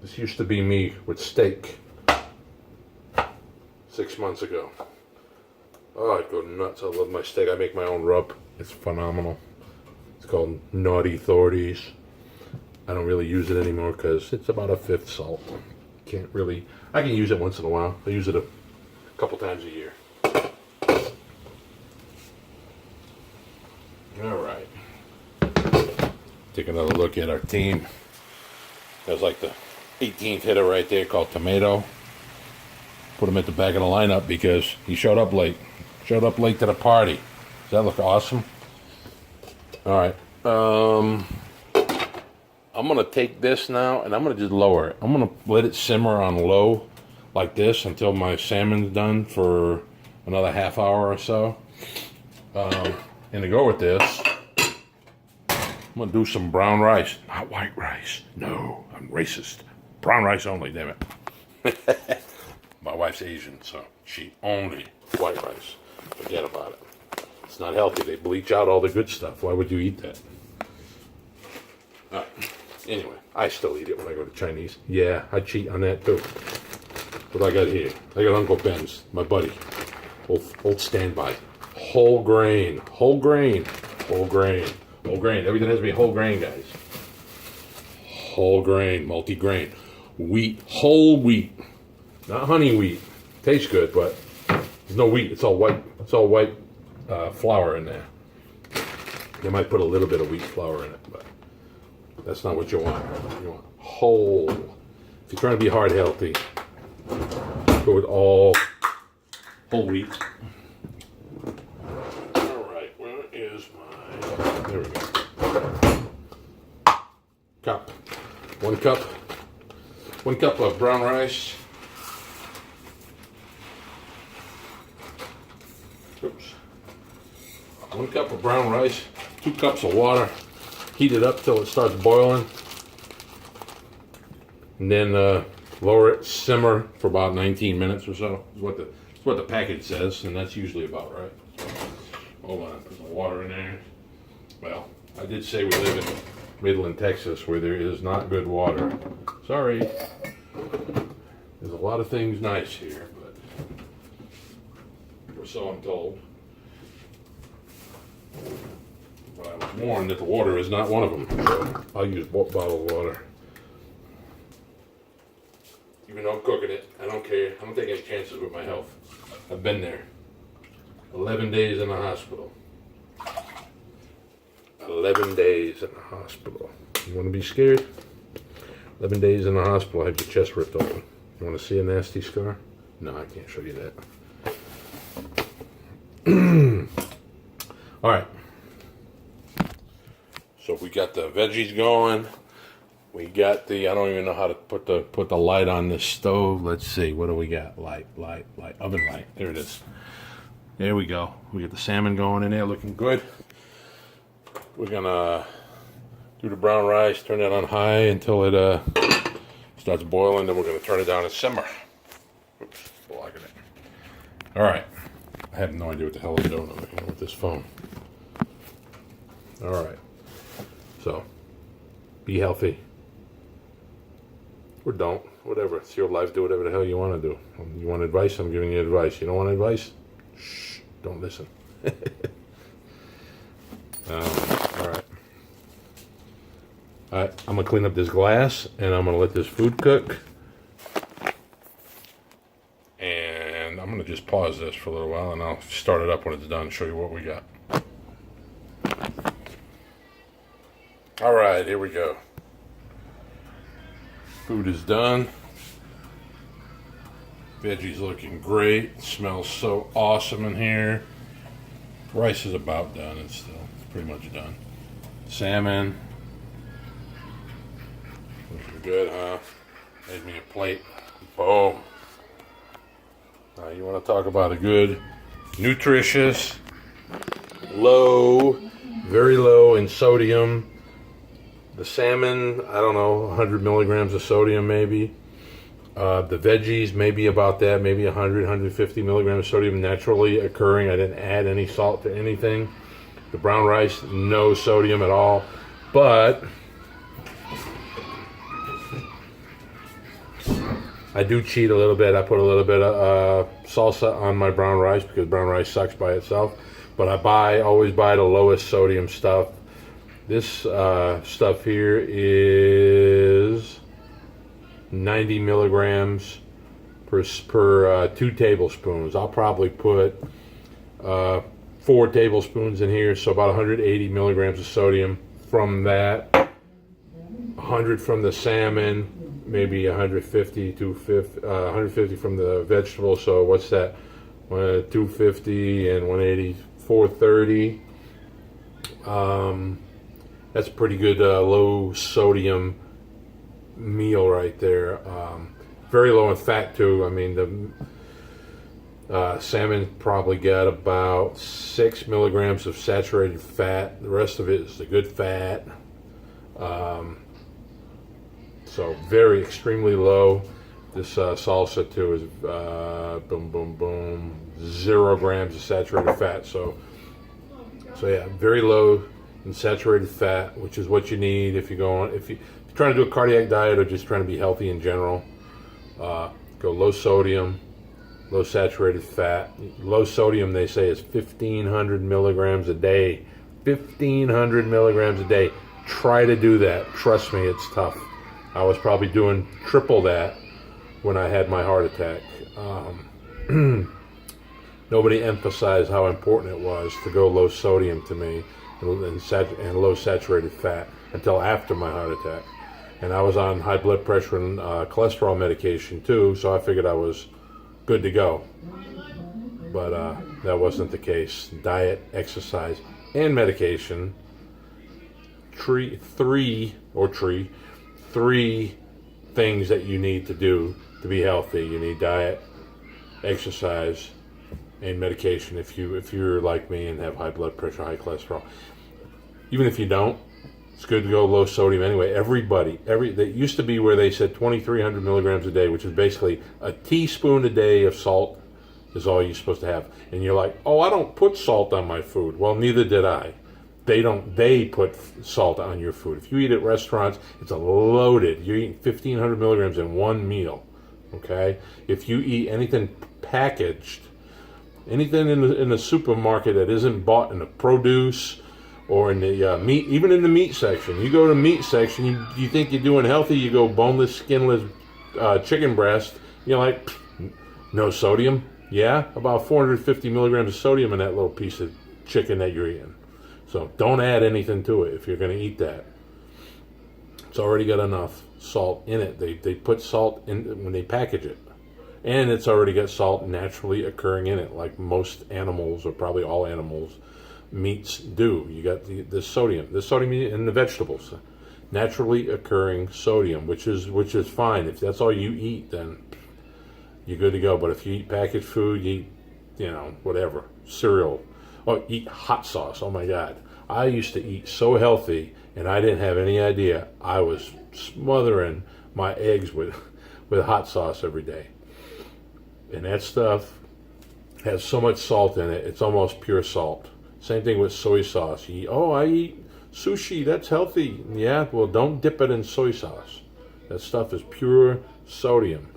This used to be me with steak 6 months ago. Oh, I'd go nuts. I love my steak. I make my own rub. It's phenomenal. It's called Naughty Thorties. I don't really use it anymore because it's about a fifth salt. Can't really. I can use it once in a while. I use it a couple times a year. All right. Take another look at our team. There's like the 18th hitter right there called Tomato. Put him at the back of the lineup because he showed up late. Showed up late to the party. Does that look awesome? All right. I'm going to take this now and I'm going to just lower it. I'm going to let it simmer on low like this until my salmon's done for another half hour or so. And to go with this, I'm going to do some brown rice. Not white rice. No, I'm racist. Brown rice only, damn it. My wife's Asian, so she only white rice. Forget about it. It's not healthy. They bleach out all the good stuff. Why would you eat that? All right. Anyway, I still eat it when I go to Chinese. Yeah, I cheat on that too. What I got here? I got Uncle Ben's, my buddy. Old standby. Whole grain. Whole grain. Whole grain. Whole grain. Everything has to be whole grain, guys. Whole grain. Multi-grain. Wheat. Whole wheat. Not honey wheat. Tastes good, but there's no wheat. It's all white. It's all white flour in there. You might put a little bit of wheat flour in it, but that's not what you want. You want whole. If you're trying to be heart healthy, go with all whole wheat. All right, where is my? There we go. Cup. 1 cup. 1 cup of brown rice. Oops. 1 cup of brown rice, 2 cups of water. Heat it up till it starts boiling. And then lower it, simmer for about 19 minutes or so. Is what the package says, and that's usually about right. So, hold on, put some water in there. Well, I did say we live in Midland, Texas, where there is not good water. Sorry. There's a lot of things nice here, or so I'm told. But I was warned that the water is not one of them. So I'll use bottled water. Even though I'm cooking it, I don't care. I don't take any chances with my health. I've been there. 11 days in the hospital. 11 days in the hospital. You want to be scared? 11 days in the hospital, have your chest ripped open. You want to see a nasty scar? No, I can't show you that. All right. So we got the veggies going. We got the, I don't even know how to put the light on this stove. Let's see, what do we got? Light, oven light. There it is. There we go. We got the salmon going in there, looking good. We're gonna do the brown rice, turn that on high until it starts boiling. Then we're gonna turn it down and simmer. Oops, blocking it. All right. I have no idea what the hell I'm doing over here with this phone. All right. So, be healthy. Or don't. Whatever. It's your life. Do whatever the hell you want to do. You want advice? I'm giving you advice. You don't want advice? Shh. Don't listen. All right. All right. I'm going to clean up this glass, and I'm going to let this food cook. And I'm going to just pause this for a little while, and I'll start it up when it's done and show you what we got. All right, here we go. Food is done. Veggies looking great. Smells so awesome in here. Rice is about done. It's pretty much done. Salmon. Looking good, huh? Made me a plate. Boom. Now you want to talk about a good, nutritious, low, very low in sodium. The salmon, I don't know, 100 milligrams of sodium maybe. The veggies, maybe about that, maybe 100, 150 milligrams of sodium naturally occurring. I didn't add any salt to anything. The brown rice, no sodium at all. But I do cheat a little bit. I put a little bit of salsa on my brown rice because brown rice sucks by itself. But I always buy the lowest sodium stuff. This stuff here is 90 milligrams per 2 tablespoons. I'll probably put 4 tablespoons in here, so about 180 milligrams of sodium from that. 100 from the salmon, maybe 150 from the vegetables. So what's that? 250 and 180, 430. That's a pretty good low sodium meal right there. Very low in fat too. I mean, the salmon probably got about 6 milligrams of saturated fat. The rest of it is the good fat. So very extremely low. This salsa too is boom, boom, boom, 0 grams of saturated fat. So yeah, very low in saturated fat, which is what you need if you're trying to do a cardiac diet or just trying to be healthy in general. Go low sodium, low saturated fat. Low sodium, they say, is 1,500 milligrams a day. 1,500 milligrams a day. Try to do that. Trust me, it's tough. I was probably doing triple that when I had my heart attack. Nobody emphasized how important it was to go low sodium to me and low saturated fat until after my heart attack. And I was on high blood pressure and cholesterol medication too, so I figured I was good to go. But that wasn't the case. Diet, exercise, and medication. Three things that you need to do to be healthy. You need diet, exercise, and medication if you're like me and have high blood pressure, high cholesterol. Even if you don't, it's good to go low sodium anyway. That used to be where they said 2,300 milligrams a day, which is basically a teaspoon a day of salt is all you're supposed to have. And you're like, oh, I don't put salt on my food. Well, neither did I. They put salt on your food. If you eat at restaurants, it's loaded. You're eating 1,500 milligrams in one meal. Okay? If you eat anything packaged, anything in the supermarket that isn't bought in the produce or in the meat, even in the meat section. You go to the meat section, you think you're doing healthy, you go boneless, skinless chicken breast. You're like, no sodium? Yeah? About 450 milligrams of sodium in that little piece of chicken that you're eating. So don't add anything to it if you're going to eat that. It's already got enough salt in it. They put salt in when they package it. And it's already got salt naturally occurring in it, like most animals, or probably all animals, meats do. You got the sodium in the vegetables. Naturally occurring sodium, which is fine. If that's all you eat, then you're good to go. But if you eat packaged food, you eat, whatever, cereal. Oh, eat hot sauce. Oh my God. I used to eat so healthy and I didn't have any idea. I was smothering my eggs with hot sauce every day. And that stuff has so much salt in it, it's almost pure salt. Same thing with soy sauce. I eat sushi, that's healthy. Yeah, well, don't dip it in soy sauce. That stuff is pure sodium.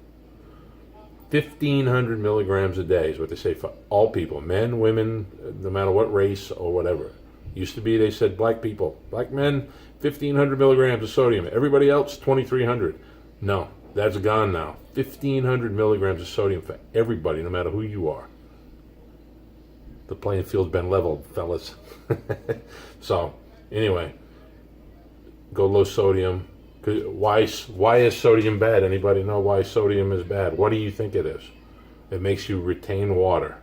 1,500 milligrams a day is what they say for all people, men, women, no matter what race or whatever. Used to be, they said black men, 1,500 milligrams of sodium. Everybody else, 2,300. No, that's gone now. 1,500 milligrams of sodium for everybody, no matter who you are. The playing field's been leveled, fellas. So, anyway, go low sodium. Why is sodium bad? Anybody know why sodium is bad? What do you think it is? It makes you retain water.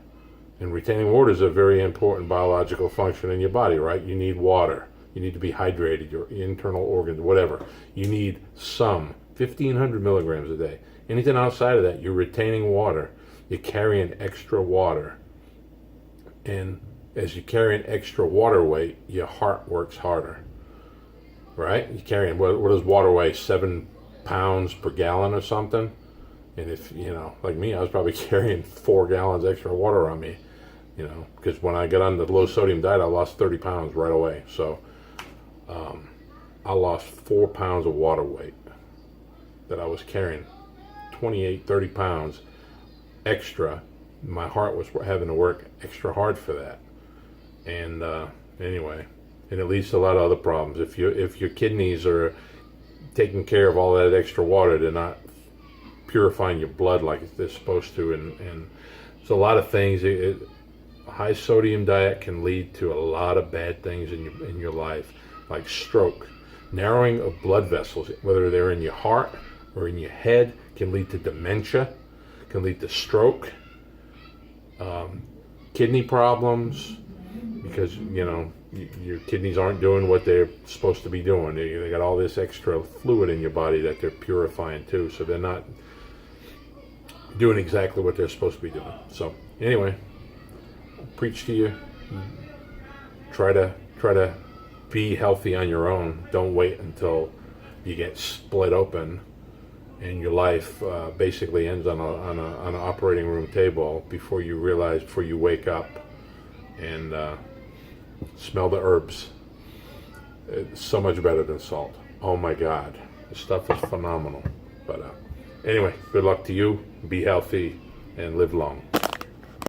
And retaining water is a very important biological function in your body, right? You need water. You need to be hydrated, your internal organs, whatever. You need some, 1,500 milligrams a day. Anything outside of that, you're retaining water. You're carrying extra water. And as you carry an extra water weight, your heart works harder. Right? You're carrying, what does water weigh? 7 pounds per gallon or something? And if, like me, I was probably carrying 4 gallons extra water on me, because when I got on the low sodium diet, I lost 30 pounds right away. So I lost 4 pounds of water weight that I was carrying 28, 30 pounds extra. My heart was having to work extra hard for that. And anyway, and it leads to a lot of other problems. If your kidneys are taking care of all that extra water, they're not purifying your blood like they're supposed to, and so a lot of things. A high sodium diet can lead to a lot of bad things in your life, like stroke, narrowing of blood vessels, whether they're in your heart or in your head, can lead to dementia, can lead to stroke, kidney problems, because your kidneys aren't doing what they're supposed to be doing. They got all this extra fluid in your body that they're purifying too, so they're not doing exactly what they're supposed to be doing. So anyway, preach to you. Try to be healthy on your own. Don't wait until you get split open and your life basically ends on an operating room table before you wake up and smell the herbs. It's so much better than salt. Oh my God, the stuff is phenomenal. But anyway, good luck to you. Be healthy and live long.